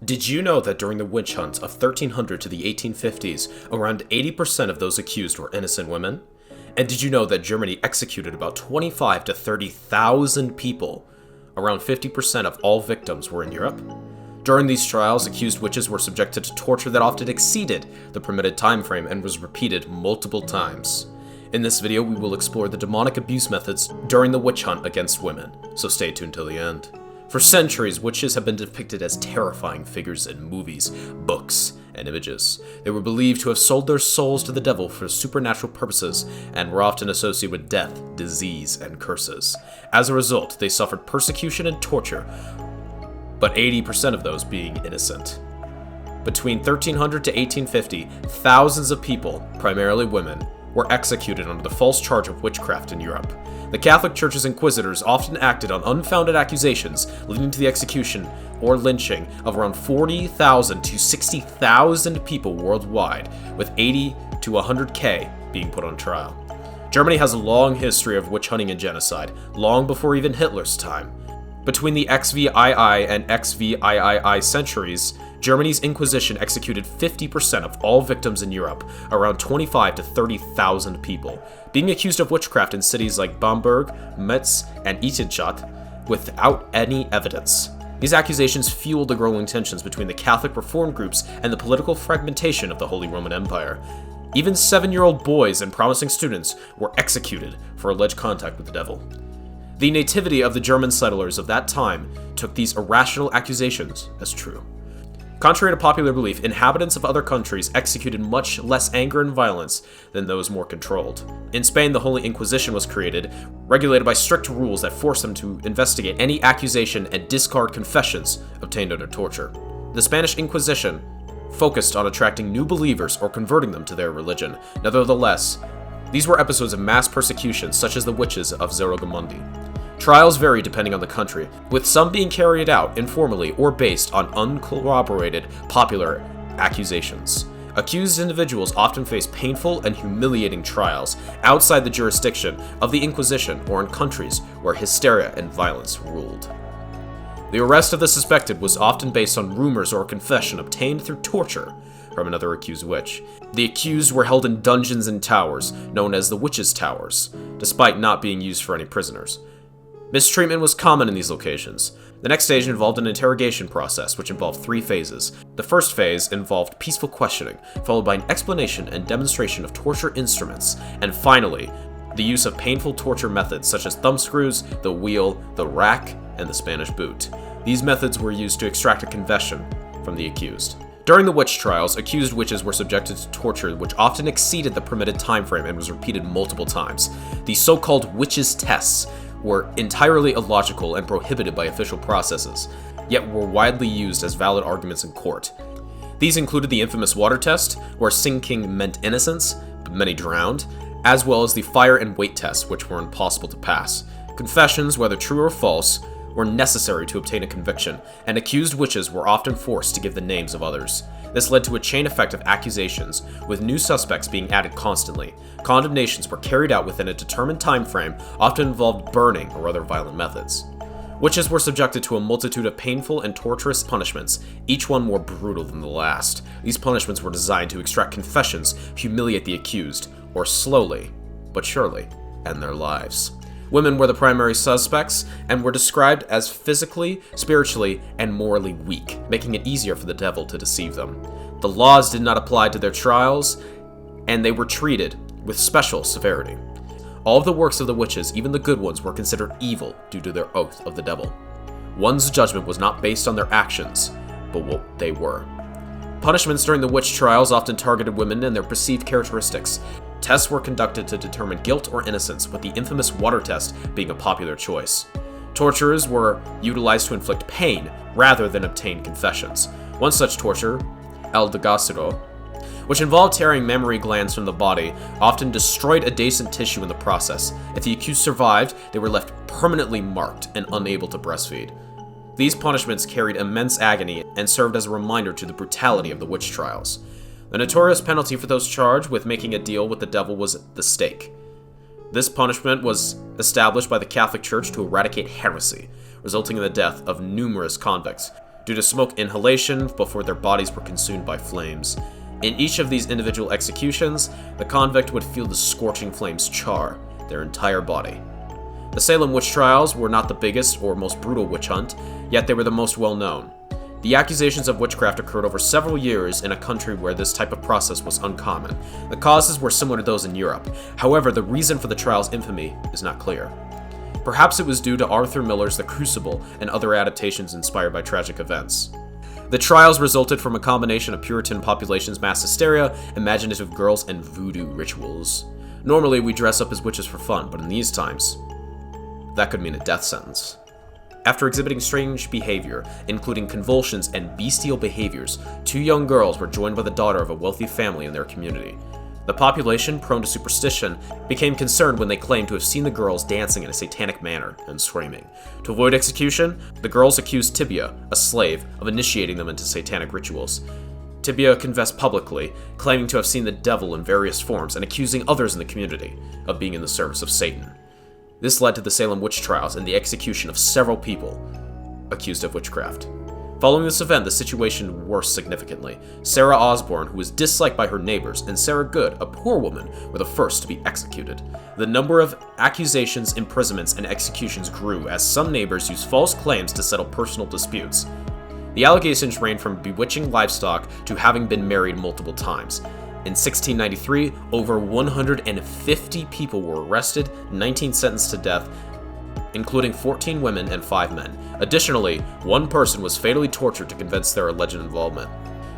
Did you know that during the witch hunt of 1300 to the 1850s, around 80% of those accused were innocent women? And did you know that Germany executed about 25 to 30,000 people? Around 50% of all victims were in Europe? During these trials, accused witches were subjected to torture that often exceeded the permitted time frame and was repeated multiple times. In this video, we will explore the demonic abuse methods during the witch hunt against women, so stay tuned till the end. For centuries, witches have been depicted as terrifying figures in movies, books, and images. They were believed to have sold their souls to the devil for supernatural purposes and were often associated with death, disease, and curses. As a result, they suffered persecution and torture, but 80% of those being innocent. Between 1300 to 1850, thousands of people, primarily women, were executed under the false charge of witchcraft in Europe. The Catholic Church's inquisitors often acted on unfounded accusations, leading to the execution or lynching of around 40,000 to 60,000 people worldwide, with 80 to 100,000 being put on trial. Germany has a long history of witch hunting and genocide, long before even Hitler's time. Between the XVII and XVIII centuries, Germany's Inquisition executed 50% of all victims in Europe, around 25 to 30,000 people, being accused of witchcraft in cities like Bamberg, Metz, and Eisenstadt without any evidence. These accusations fueled the growing tensions between the Catholic reform groups and the political fragmentation of the Holy Roman Empire. Even 7-year-old boys and promising students were executed for alleged contact with the devil. The nativity of the German settlers of that time took these irrational accusations as true. Contrary to popular belief, inhabitants of other countries executed much less anger and violence than those more controlled. In Spain, the Holy Inquisition was created, regulated by strict rules that forced them to investigate any accusation and discard confessions obtained under torture. The Spanish Inquisition focused on attracting new believers or converting them to their religion. Nevertheless, these were episodes of mass persecution, such as the witches of 𝗓𝗂𝗓𝗓. Trials vary depending on the country, with some being carried out informally or based on uncorroborated popular accusations. Accused individuals often face painful and humiliating trials outside the jurisdiction of the Inquisition or in countries where hysteria and violence ruled. The arrest of the suspected was often based on rumors or confession obtained through torture from another accused witch. The accused were held in dungeons and towers, known as the witches' towers, despite not being used for any prisoners. Mistreatment was common in these locations. The next stage involved an interrogation process, which involved 3 phases. The first phase involved peaceful questioning, followed by an explanation and demonstration of torture instruments, and finally, the use of painful torture methods such as thumb screws, the wheel, the rack, and the Spanish boot. These methods were used to extract a confession from the accused. During the witch trials, accused witches were subjected to torture which often exceeded the permitted time frame and was repeated multiple times. These so-called witches' tests were entirely illogical and prohibited by official processes, yet were widely used as valid arguments in court. These included the infamous water test, where sinking meant innocence, but many drowned, as well as the fire and weight tests, which were impossible to pass. Confessions, whether true or false, were necessary to obtain a conviction, and accused witches were often forced to give the names of others. This led to a chain effect of accusations, with new suspects being added constantly. Condemnations were carried out within a determined time frame, often involved burning or other violent methods. Witches were subjected to a multitude of painful and torturous punishments, each one more brutal than the last. These punishments were designed to extract confessions, humiliate the accused, or slowly, but surely, end their lives. Women were the primary suspects and were described as physically, spiritually, and morally weak, making it easier for the devil to deceive them. The laws did not apply to their trials, and they were treated with special severity. All of the works of the witches, even the good ones, were considered evil due to their oath of the devil. One's judgment was not based on their actions, but what they were. Punishments during the witch trials often targeted women and their perceived characteristics. Tests were conducted to determine guilt or innocence, with the infamous water test being a popular choice. Torturers were utilized to inflict pain rather than obtain confessions. One such torture, 𝗓𝗂𝗁𝗂𝗓, which involved tearing mammary glands from the body, often destroyed adjacent tissue in the process. If the accused survived, they were left permanently marked and unable to breastfeed. These punishments carried immense agony and served as a reminder to the brutality of the witch trials. The notorious penalty for those charged with making a deal with the devil was the stake. This punishment was established by the Catholic Church to eradicate heresy, resulting in the death of numerous convicts. due to smoke inhalation before their bodies were consumed by flames. In each of these individual executions, the convict would feel the scorching flames char their entire body. The Salem witch trials were not the biggest or most brutal witch hunt, yet they were the most well known. The accusations of witchcraft occurred over several years in a country where this type of process was uncommon. The causes were similar to those in Europe. However, the reason for the trial's infamy is not clear. Perhaps it was due to Arthur Miller's The Crucible and other adaptations inspired by tragic events. The trials resulted from a combination of Puritan population's mass hysteria, imaginative girls, and voodoo rituals. Normally, we dress up as witches for fun, but in these times, that could mean a death sentence. After exhibiting strange behavior, including convulsions and bestial behaviors, 2 young girls were joined by the daughter of a wealthy family in their community. The population, prone to superstition, became concerned when they claimed to have seen the girls dancing in a satanic manner and screaming. To avoid execution, the girls accused 𝗵𝗂𝗂𝗂, a slave, of initiating them into satanic rituals. 𝗵𝗂𝗂𝗂 confessed publicly, claiming to have seen the devil in various forms and accusing others in the community of being in the service of Satan. This led to the Salem witch trials and the execution of several people accused of witchcraft. Following this event, the situation worsened significantly. Sarah Osborne, who was disliked by her neighbors, and Sarah Good, a poor woman, were the first to be executed. The number of accusations, imprisonments, and executions grew as some neighbors used false claims to settle personal disputes. The allegations ranged from bewitching livestock to having been married multiple times. In 1693, over 150 people were arrested, 19 sentenced to death, including 14 women and 5 men. Additionally, 1 person was fatally tortured to convince their alleged involvement.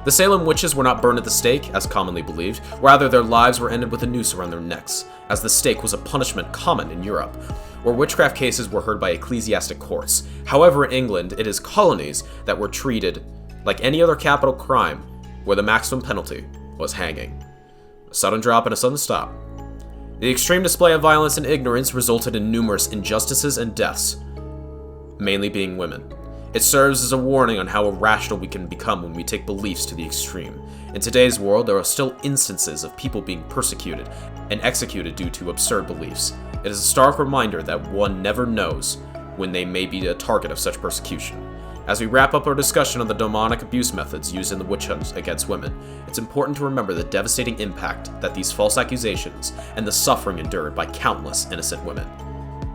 The Salem witches were not burned at the stake, as commonly believed. Rather, their lives were ended with a noose around their necks, as the stake was a punishment common in Europe, where witchcraft cases were heard by ecclesiastic courts. However, in England, it is colonies that were treated like any other capital crime, where the maximum penalty was hanging. A sudden drop and a sudden stop. The extreme display of violence and ignorance resulted in numerous injustices and deaths, mainly being women. It serves as a warning on how irrational we can become when we take beliefs to the extreme. In today's world, there are still instances of people being persecuted and executed due to absurd beliefs. It is a stark reminder that one never knows when they may be a target of such persecution. As we wrap up our discussion on the demonic abuse methods used in the witch hunt against women, it's important to remember the devastating impact that these false accusations and the suffering endured by countless innocent women.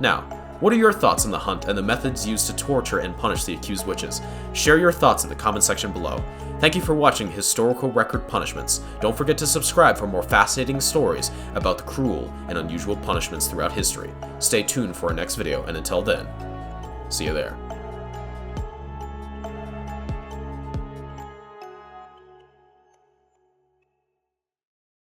Now, what are your thoughts on the hunt and the methods used to torture and punish the accused witches? Share your thoughts in the comment section below. Thank you for watching Historical Record Punishments. Don't forget to subscribe for more fascinating stories about the cruel and unusual punishments throughout history. Stay tuned for our next video, and until then, see you there.